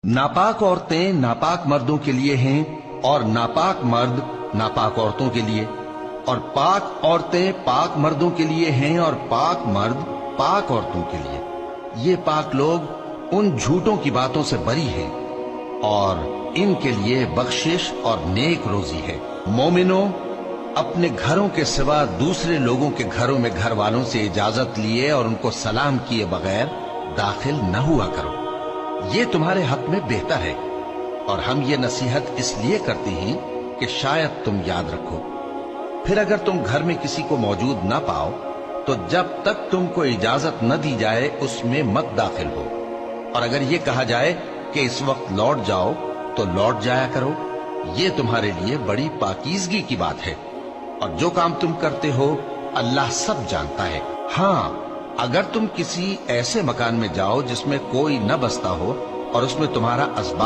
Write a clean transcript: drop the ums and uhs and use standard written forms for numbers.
नापाक औरतें नापाक मर्दों के लिए हैं और नापाक मर्द नापाक औरतों के लिए, और पाक औरतें पाक मर्दों के लिए हैं और पाक मर्द पाक औरतों के लिए। ये पाक लोग उन झूठों की बातों से बरी हैं और इनके लिए बख्शिश और नेक रोजी है। मोमिनो, अपने घरों के सिवा दूसरे लोगों के घरों में घर वालों से इजाजत लिए और उनको सलाम किए बगैर दाखिल न हुआ करो, ये तुम्हारे हक में बेहतर है। और हम ये नसीहत इसलिए करते हैं कि शायद तुम याद रखो। फिर अगर तुम घर में किसी को मौजूद न पाओ तो जब तक तुमको इजाजत न दी जाए उसमें मत दाखिल हो, और अगर ये कहा जाए कि इस वक्त लौट जाओ तो लौट जाया करो। ये तुम्हारे लिए बड़ी पाकीज़गी की बात है, और जो काम तुम करते हो अल्लाह सब जानता है। हाँ, अगर तुम किसी ऐसे मकान में जाओ जिसमें कोई न बसता हो और उसमें तुम्हारा असबाब